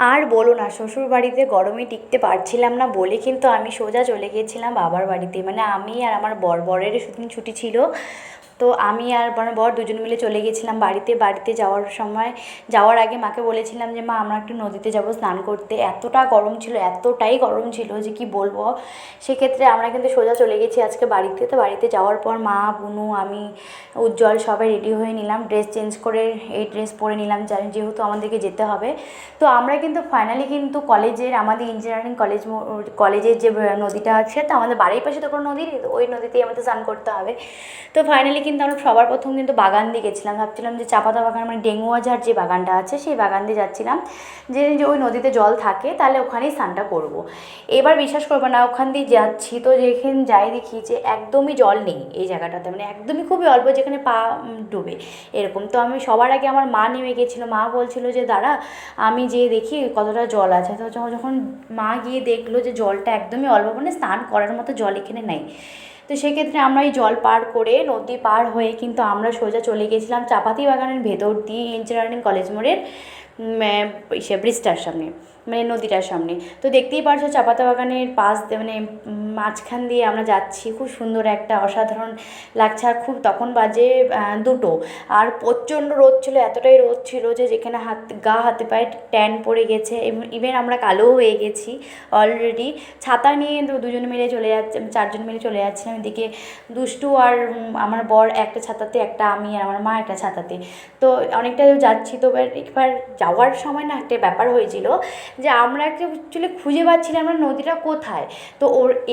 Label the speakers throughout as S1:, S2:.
S1: আর বলো না, শ্বশুরবাড়িতে গরমে টিকতে পারছিলাম না বলে কিন্তু আমি সোজা চলে গিয়েছিলাম বাবার বাড়িতে। মানে আমি আর আমার বরেরও সেদিন ছুটি ছিল। তো আমি আর আমার বর দুজন মিলে চলে গিয়েছিলাম বাড়িতে। বাড়িতে যাওয়ার সময়, যাওয়ার আগে মাকে বলেছিলাম যে মা আমরা একটু নদীতে যাব স্নান করতে। এতটা গরম ছিল, এতটাই গরম ছিল যে কি বলবো। সেক্ষেত্রে আমরা কিন্তু সোজা চলে গেছি আজকে বাড়িতে। তো বাড়িতে যাওয়ার পর মা, বুনু, আমি, উজ্জ্বল সবাই রেডি হয়ে নিলাম, ড্রেস চেঞ্জ করে এই ড্রেস পরে নিলাম যেহেতু আমাদেরকে যেতে হবে। তো আমরা কিন্তু ফাইনালি কিন্তু কলেজের, আমাদের ইঞ্জিনিয়ারিং কলেজের যে নদীটা আছে, তো আমাদের বাড়ির পাশে তো কোনো নদী নেই, তো ওই নদীতেই আমাদের স্নান করতে হবে। তো ফাইনালি কিন্তু আমরা সবার প্রথম কিন্তু বাগান দিয়ে গেছিলাম। ভাবছিলাম যে চা পাতা বাগান, মানে ডেঙ্গুয়াঝাড় যে বাগানটা আছে সেই বাগান দিয়ে যাচ্ছিলাম, যে যে ওই নদীতে জল থাকে, তাহলে ওখানেই স্নানটা করব। এবার বিশ্বাস করবো না, ওখান দিয়ে যাচ্ছি তো যেখানে যাই দেখি যে একদমই জল নেই এই জায়গাটাতে, মানে একদমই খুবই অল্প, যেখানে পা ডুবে এরকম। তো আমি সবার আগে আমার মা নেমে গেছিলো, মা বলছিল যে দাঁড়া আমি যেয়ে দেখি কতটা জল আছে। তো যখন মা গিয়ে দেখলো যে জলটা একদমই অল্প, মানে স্নান করার মতো জল এখানে নেই। তো সেক্ষেত্রে আমরা এই জল পার করে, নদী পার হয়ে কিন্তু আমরা সোজা চলে গেছিলাম চাপাতি বাগানের ভেতর দিয়ে ইঞ্জিনিয়ারিং কলেজ মোড়ের ব্রিজটার সামনে, মানে নদীটার সামনে। তো দেখতেই পারছো চাপাতা বাগানের পাশ দিয়ে, মানে মাঝখান দিয়ে আমরা যাচ্ছি। খুব সুন্দর একটা অসাধারণ লাগছে। আর খুব তখন বাজে 2টো, আর প্রচণ্ড রোদ ছিল, এতটাই রোদ ছিল যে যেখানে হাতে পায়ে ট্যান পড়ে গেছে, ইভেন আমরা কালো হয়ে গেছি অলরেডি। ছাতা নিয়ে দুজন মিলে চলে যাচ্ছে, 4জন মিলে চলে যাচ্ছিলাম। এদিকে দুষ্টু আর আমার বর একটা ছাতাতে, একটা আমি আর আমার মা একটা ছাতাতে। তো অনেকটা যাচ্ছি। তো এবার যাওয়ার সময় না একটা ব্যাপার হয়েছিল যে আমরা অ্যাকচুয়ালি খুঁজে পাচ্ছিলাম না নদীটা কোথায়। তো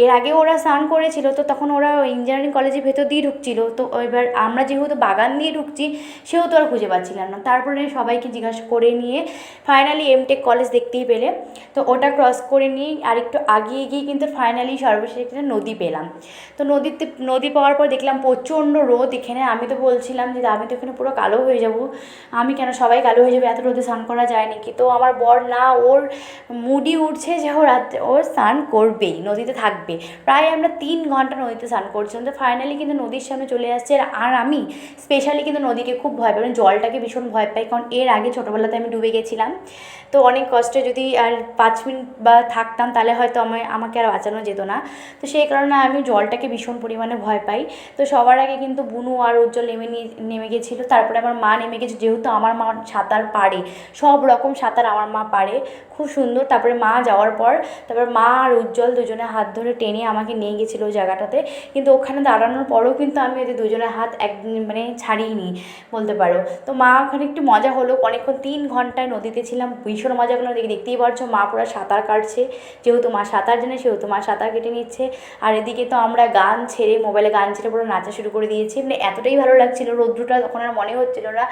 S1: এর আগে ওরা স্নান করেছিল, তো তখন ওরা ইঞ্জিনিয়ারিং কলেজের ভেতর দিয়ে ঢুকছিল। তো এবার আমরা যেহেতু বাগান দিয়ে ঢুকছি সেহেতু আর খুঁজে পাচ্ছিলাম না। তারপরে সবাইকে জিজ্ঞাসা করে নিয়ে ফাইনালি এমটেক কলেজ দেখতেই পেলে। তো ওটা ক্রস করে নিয়ে আরেকটু আগিয়ে গিয়ে কিন্তু ফাইনালি সর্বশেষ একটা নদী পেলাম। তো নদী পাওয়ার পর দেখলাম প্রচণ্ড রোদ এখানে। আমি তো বলছিলাম যে আমি তো এখানে পুরো কালো হয়ে যাব। আমি কেন, সবাই কালো হয়ে যাবে, এত রোদে স্নান করা যায় নাকি? তো আমার বর না, ওর মুডই উঠছে যে ওর স্নান করবেই, নদীতে থাকবে। প্রায় আমরা 3 ঘন্টা নদীতে স্নান করছিলাম। তো ফাইনালি কিন্তু নদীর সামনে চলে আসছে। আর আমি স্পেশালি কিন্তু নদীকে খুব ভয় পাই, মানে জলটাকে ভীষণ ভয় পাই, কারণ এর আগে ছোটোবেলাতে আমি ডুবে গেছিলাম। তো অনেক কষ্টে যদি আর 5 মিনিট বা থাকতাম তাহলে হয়তো আমাকে আর বাঁচানো যেত না। তো সেই কারণে আমি জলটাকে ভীষণ পরিমাণে ভয় পাই। তো সবার আগে কিন্তু বুনু আর উজ্জ্বল নেমে গেছিলো। তারপরে আমার মা নেমে গেছে, যেহেতু আমার মা সাঁতার পারে, সব রকম সাঁতার আমার মা পারে খুব সুন্দর। তারপরে মা যাওয়ার পর তারপর মা আর উজ্জ্বল দুজনে হাত ধরে টেনে আমাকে নিয়ে গেছিলো ওই জায়গাটাতে। কিন্তু ওখানে দাঁড়ানোর পরেও কিন্তু আমি ওদের দুজনের হাত মানে ছাড়িয়ে বলতে পারো। তো মা ওখানে একটু মজা হলো, অনেকক্ষণ 3 ঘন্টায় নদীতে ছিলাম, ভীষণ মজা করলাম। দেখতেই পারছো মা পুরো সাঁতার কাটছে, যেহেতু মা সাঁতার জানে সেহেতু মা সাঁতার কেটে নিচ্ছে। আর এদিকে তো আমরা গান ছেড়ে, মোবাইলে গান ছেড়ে পুরো নাচা শুরু করে দিয়েছি। মানে এতটাই ভালো লাগছিলো, রৌদ্রটা তখন আর মনে হচ্ছিলো না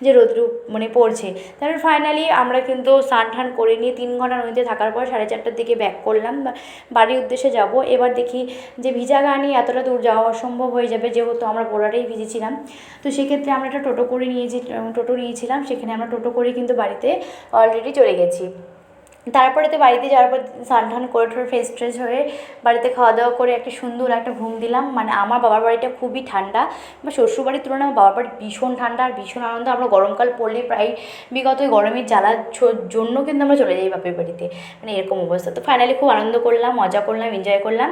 S1: যে রৌদ্র মানে পড়ছে। তারপর ফাইনালি আমরা কিন্তু স্নান টান করে নিয়ে 3 ঘন্টা নদীতে থাকার পর 4:30টার দিকে ব্যাক করলাম, বাড়ির উদ্দেশ্যে যাব। এবার দেখি যে ভিজা গা নিয়ে এতটা দূর যাওয়া অসম্ভব হয়ে যাবে, যেহেতু আমরা পুরোটাই ভিজেছিলাম। তো সেক্ষেত্রে আমরা একটা টোটো নিয়েছিলাম, সেখানে আমরা টোটো করে কিন্তু বাড়িতে অলরেডি চলে গেছি। তারপরে তো বাড়িতে যাওয়ার পর স্নান টান করে ফ্রেশ ট্রেশ হয়ে বাড়িতে খাওয়া দাওয়া করে একটা সুন্দর একটা ঘুম দিলাম। মানে আমার বাবার বাড়িটা খুবই ঠান্ডা, আমার শ্বশুরবাড়ির তুলনায় আমার বাবার বাড়ি ভীষণ ঠান্ডা আর ভীষণ আনন্দ। আমরা গরমকাল পড়লে প্রায় বিগত গরমের জ্বালার জন্য কিন্তু আমরা চলে যাই বাপের বাড়িতে, মানে এরকম অবস্থা। তো ফাইনালি খুব আনন্দ করলাম, মজা করলাম, এনজয় করলাম।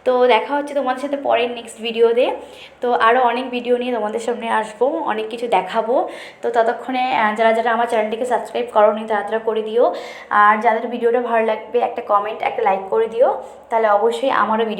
S1: তো দেখা হচ্ছে তোমাদের সাথে পরের নেক্সট ভিডিওতে। তো আরও অনেক ভিডিও নিয়ে তোমাদের সামনে আসবো, অনেক কিছু দেখাবো। তো ততক্ষণে যারা যারা আমার চ্যানেলটিকে সাবস্ক্রাইব করোনি তারা করে দিও। আর যাদের ভিডিওটা ভালো লাগবে একটা কমেন্ট, একটা লাইক করে দিও, তাহলে অবশ্যই আমারও ভিডিও